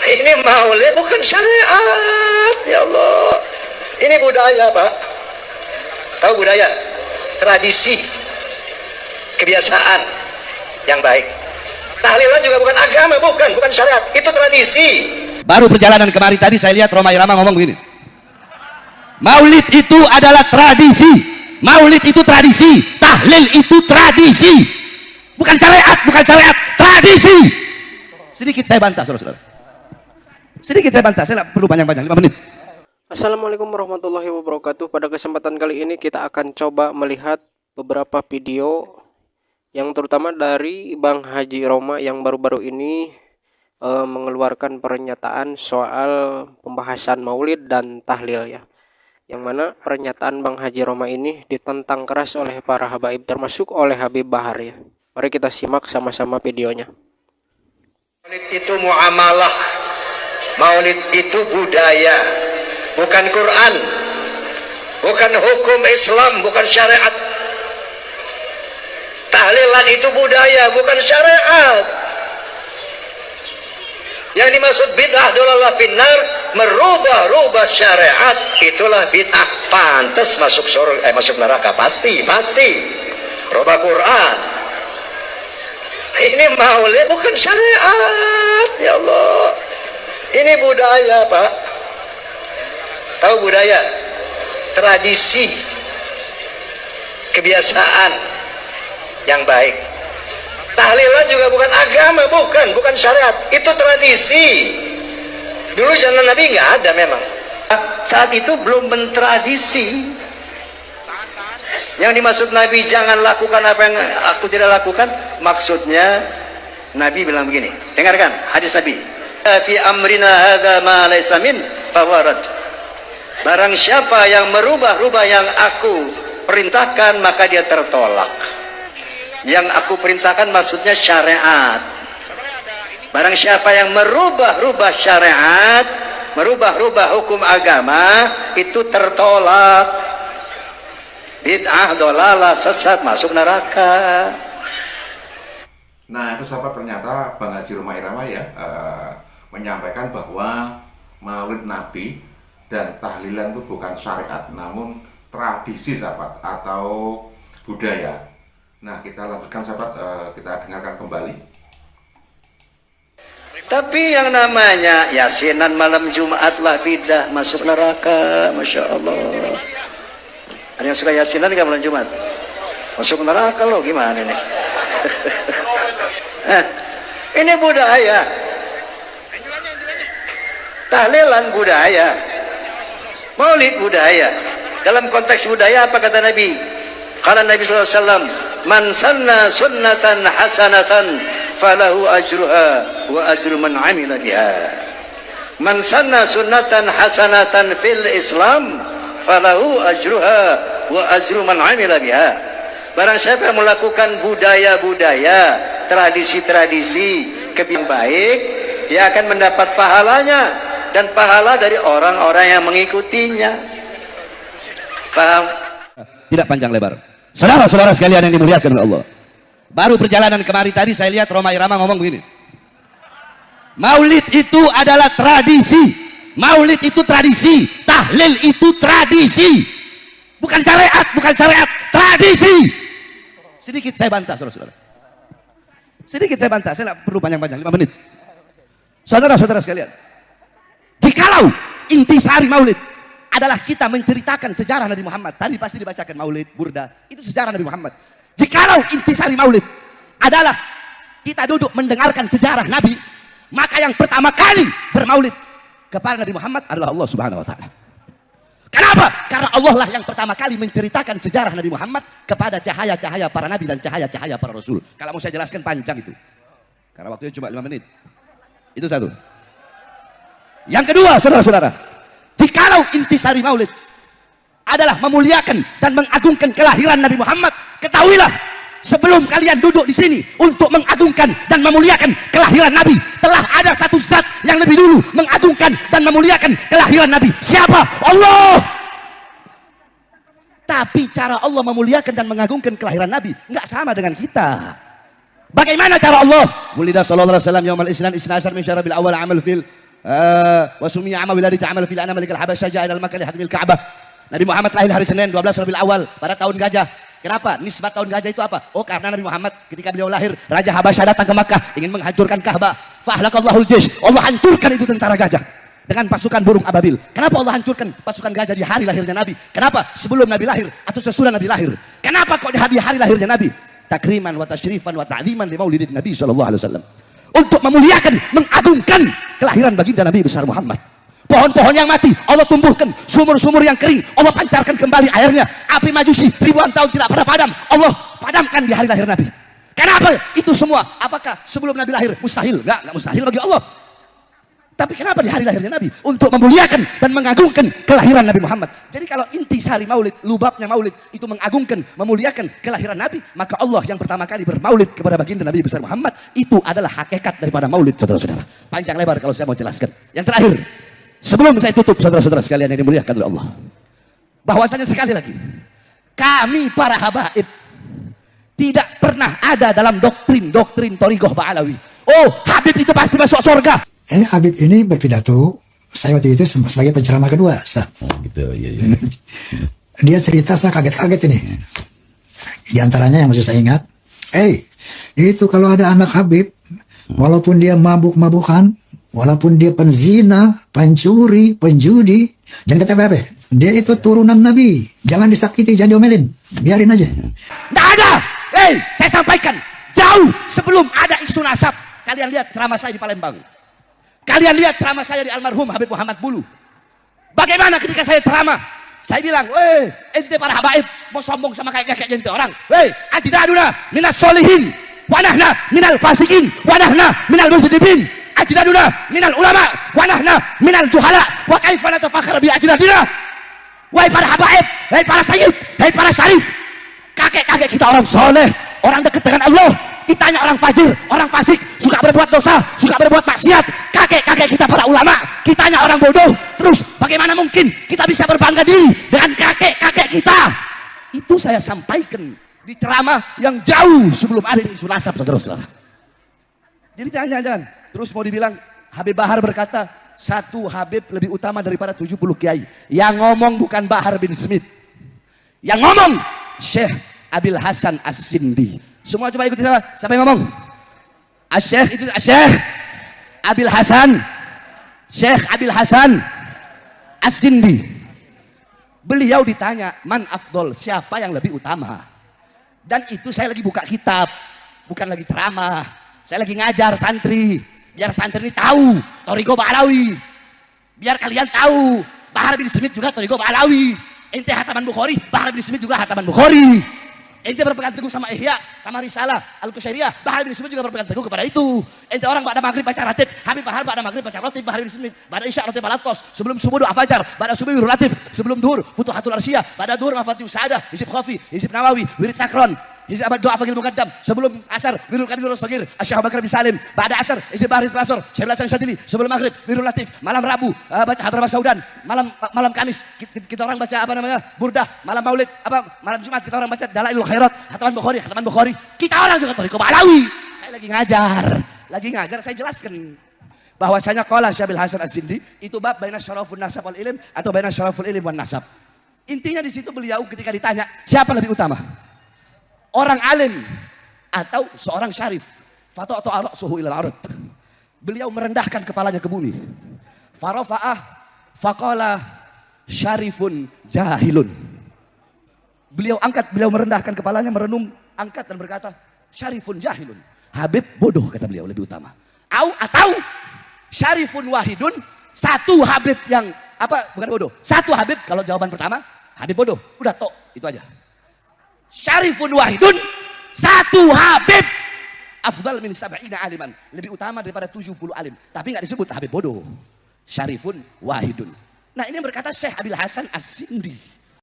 Ini maulid bukan syariat, ya Allah. Ini budaya, Pak. Tahu budaya? Tradisi, kebiasaan yang baik. Tahlilan juga bukan agama, bukan syariat. Itu tradisi. Baru perjalanan kemari tadi saya lihat Roma Irama ngomong begini. Maulid itu adalah tradisi. Maulid itu tradisi. Tahlil itu tradisi. Bukan syariat, tradisi. Sedikit saya bantah, saudara-saudara. Sedikit saya bantah, saya perlu panjang-panjang 5 menit. Assalamualaikum warahmatullahi wabarakatuh. Pada kesempatan kali ini kita akan coba melihat beberapa video yang terutama dari Bang Haji Roma yang baru-baru ini mengeluarkan pernyataan soal pembahasan maulid dan tahlil ya. Yang mana pernyataan Bang Haji Roma ini ditentang keras oleh para habaib termasuk oleh Habib Bahar ya. Mari kita simak sama-sama videonya. Maulid itu muamalah. Maulid itu budaya. Bukan Quran, bukan hukum Islam, bukan syariat. Tahlilan itu budaya, bukan syariat. Yang dimaksud bid'ah dolalah finnar, merubah-rubah syariat, itulah bid'ah. Pantas masuk surga, masuk neraka, pasti. Rubah Quran. Ini maulid bukan syariat, ya Allah. Ini budaya, Pak. Tahu budaya? Tradisi, kebiasaan yang baik. Tahlilan juga bukan agama, bukan syariat. Itu tradisi. Dulu zaman Nabi nggak ada memang. Saat itu belum mentradisi. Yang dimaksud Nabi jangan lakukan apa yang aku tidak lakukan, maksudnya Nabi bilang begini. Dengarkan hadis Nabi. Fi amrina hadza ma laysa min fawarad. Barang siapa yang merubah-rubah yang aku perintahkan, maka dia tertolak. Yang aku perintahkan maksudnya syariat. Barang siapa yang merubah-rubah syariat, merubah-rubah hukum agama, itu tertolak. Bid'ah, dolalah, sesat, masuk neraka. Nah, itu sahabat, ternyata Bang Haji Roma Irama ya menyampaikan bahwa maulid Nabi dan tahlilan itu bukan syariat, namun tradisi sahabat atau budaya. Nah, kita lanjutkan sahabat, kita dengarkan kembali. Tapi yang namanya yasinan malam Jumat lah bidah, masuk neraka, Masya Allah. Ada yang suka yasinan nggak malam Jumat? Masuk neraka loh, gimana nih? Ini budaya. Tahlilan budaya. Maulid budaya. Dalam konteks budaya apa kata Nabi? Kata Nabi SAW, man sanna sunnatan hasanatan falahu ajruha wa ajru man amila biha. Man sanna sunnatan hasanatan fil Islam falahu ajruha wa ajru man amila biha. Barang siapa yang melakukan budaya-budaya, tradisi-tradisi kebiasaan baik, dia akan mendapat pahalanya dan pahala dari orang-orang yang mengikutinya. Paham? Tidak panjang lebar. Saudara-saudara sekalian yang dimuliakan oleh Allah. Baru perjalanan kemari tadi saya lihat Roma Irama ngomong begini. Maulid itu adalah tradisi. Maulid itu tradisi. Tahlil itu tradisi. Bukan syariat, tradisi. Sedikit saya bantah, saudara-saudara. Sedikit saya bantah, saya tidak perlu panjang-panjang 5 menit. Saudara-saudara sekalian, jikalau intisari maulid adalah kita menceritakan sejarah Nabi Muhammad, tadi pasti dibacakan maulid, burda, itu sejarah Nabi Muhammad. Jikalau intisari maulid adalah kita duduk mendengarkan sejarah Nabi, maka yang pertama kali bermaulid kepada Nabi Muhammad adalah Allah Subhanahu wa Ta'ala. Kenapa? Karena Allah lah yang pertama kali menceritakan sejarah Nabi Muhammad kepada cahaya-cahaya para nabi dan cahaya-cahaya para rasul. Kalau mau saya jelaskan panjang itu, karena waktunya cuma 5 menit. Itu satu. Yang kedua, saudara-saudara, jikalau intisari maulid adalah memuliakan dan mengagungkan kelahiran Nabi Muhammad, ketahuilah sebelum kalian duduk di sini untuk mengagungkan dan memuliakan kelahiran Nabi, telah ada satu zat yang lebih dulu mengagungkan dan memuliakan kelahiran Nabi. Siapa? Allah. Tapi cara Allah memuliakan dan mengagungkan kelahiran Nabi nggak sama dengan kita. Bagaimana cara Allah? Wulida sallallahu alaihi wasallam yaumal isnan isna asar min syarabil awal amal fil Wa sumiya ama wiladi ta'amal fil anam malikal habasyah ja'a ilal makkah li hadmil Ka'bah. Nabi Muhammad lahir hari Senin 12 Rabiul Awal pada tahun gajah. Kenapa? Nisbat tahun gajah itu apa? Oh, karena Nabi Muhammad ketika beliau lahir, Raja Habasyah datang ke Makkah ingin menghancurkan Ka'bah. Fahlakallahul jaysh. Allah hancurkan itu tentara gajah dengan pasukan burung ababil. Kenapa Allah hancurkan pasukan gajah di hari lahirnya Nabi? Kenapa? Sebelum Nabi lahir atau sesudah Nabi lahir? Kenapa kok di hari lahirnya Nabi? Takriman wa tasyrifan wa ta'ziman li maulidin Nabi sallallahu alaihi wasallam. Untuk memuliakan, mengagungkan kelahiran baginda Nabi besar Muhammad. Pohon-pohon yang mati Allah tumbuhkan, sumur-sumur yang kering Allah pancarkan kembali airnya. Api majusi ribuan tahun tidak pernah padam, Allah padamkan di hari lahir Nabi. Kenapa itu semua? Apakah sebelum Nabi lahir mustahil? Enggak mustahil bagi Allah. Tapi kenapa di hari lahirnya Nabi? Untuk memuliakan dan mengagungkan kelahiran Nabi Muhammad. Jadi kalau inti sari maulid, lubabnya maulid itu mengagungkan, memuliakan kelahiran Nabi, maka Allah yang pertama kali bermaulid kepada baginda Nabi besar Muhammad, itu adalah hakikat daripada maulid, saudara-saudara. Panjang lebar kalau saya mau jelaskan. Yang terakhir, sebelum saya tutup, saudara-saudara sekalian yang dimuliakan oleh Allah, bahwasanya sekali lagi, kami para habaib tidak pernah ada dalam doktrin Thariqah Ba'alawi. Oh, Habib itu pasti masuk surga. Ini Habib ini berpidato, saya waktu itu sebagai penceramah kedua, Ustaz. Gitu, iya. Dia cerita, saya kaget-kaget ini. Di antaranya yang masih saya ingat, itu kalau ada anak Habib, walaupun dia mabuk-mabukan, walaupun dia penzina, pencuri, penjudi, jangan kata apa-apa. Dia itu turunan Nabi, jangan disakiti, jangan diomelin, biarin aja. Nggak ada. Saya sampaikan, jauh sebelum ada isu nasab. Kalian lihat ceramah saya di Palembang. Kalian lihat ceramah saya di almarhum Habib Muhammad Bulu. Bagaimana ketika saya ceramah? Saya bilang, ente para habaib mau sombong sama kayak ente orang. Ajdaduna minas solihin, wa nahna minal fasikin, wa nahna minal mujrimin. Ajdaduna minal ulama, wa nahna minal juhala. Wa kaifa natafakhar bi ajdadina? Wahai para habaib, wahai para sayyid, wahai para syarif, kakek-kakek kita orang soleh, orang dekat dengan Allah. Kitanya orang fajir, orang fasik, suka berbuat dosa, suka berbuat maksiat. Kakek-kakek kita para ulama, kitanya orang bodoh. Terus bagaimana mungkin kita bisa berbangga diri dengan kakek-kakek kita? Itu saya sampaikan di ceramah yang jauh sebelum ada isu nasab, saudara-saudara. Jadi jangan. Terus mau dibilang Habib Bahar berkata, satu Habib lebih utama daripada 70 kiai. Yang ngomong bukan Bahar bin Smith. Yang ngomong Syekh Abil Hasan As-Sindi. Semua coba ikuti saya. Siapa yang ngomong? Syekh itu Syekh Abil Hasan. Syekh Abil Hasan As-Sindi. Beliau ditanya, man afdol, siapa yang lebih utama? Dan itu saya lagi buka kitab, bukan lagi ceramah. Saya lagi ngajar santri, biar santri ini tahu Thariqah Ba'alawi. Biar kalian tahu Bahar bin Smith juga Thariqah Ba'alawi. Ente hataman Bukhari, Bahar bin Smith juga hataman Bukhari. Ente berpegang teguh sama Ihya, sama Risalah, Al-Qusyairiyah. Bahar bin Smith juga berpegang teguh kepada itu. Ente orang pada maghrib baca ratib, Habib Bahar pada maghrib baca ratib, Bahar bin Smith pada isya ratib al-Atqas, sebelum subuh doa fajar, pada subuh wirul latif, sebelum duhur Futuhatul Arsyiyah, pada duhur Mafatihus Sa'adah, Hizib Khafi, Hizib Nawawi, Wirid Sakron, Hizib Abad Doa Fagil Muqaddam, sebelum asar Wirul Kabir Wirul Sagir, Asy'ah Bakar bin Salim, pada asar Hizib Bahar Hizib Asar, Syekh Hasan Syadili, sebelum maghrib Wirul Latif, malam Rabu baca Hadramah Saudan, malam Kamis kita orang baca apa namanya? Burdah, malam Maulid, malam Jumat kita orang baca Dalailul Khairat, Hataman Bukhari. Kita orang juga Thariqah Ba'alawi. Saya lagi ngajar, saya jelaskan bahwasanya qala Syekh Abil Hasan As-Sindi itu bab baina syarafun nasab wal ilm atau baina syaraful ilm wan nasab. Intinya di situ beliau ketika ditanya siapa lebih utama? Orang alim atau seorang syarif? Fata'atu ra'suhu ilal ard. Beliau merendahkan kepalanya ke bumi. Farafa'ah faqala syarifun jahilun. Beliau merendahkan kepalanya, merenung, angkat dan berkata, syarifun jahilun. Habib bodoh, kata beliau, lebih utama. Atau syarifun wahidun, satu Habib yang bukan bodoh. Satu Habib, kalau jawaban pertama, Habib bodoh. Udah tok, itu aja. Syarifun wahidun, satu Habib afdal min sab'ina aliman, lebih utama daripada 70 alim. Tapi nggak disebut Habib bodoh. Syarifun wahidun. Nah, ini yang berkata Syekh Abil Hasan As-Sindi.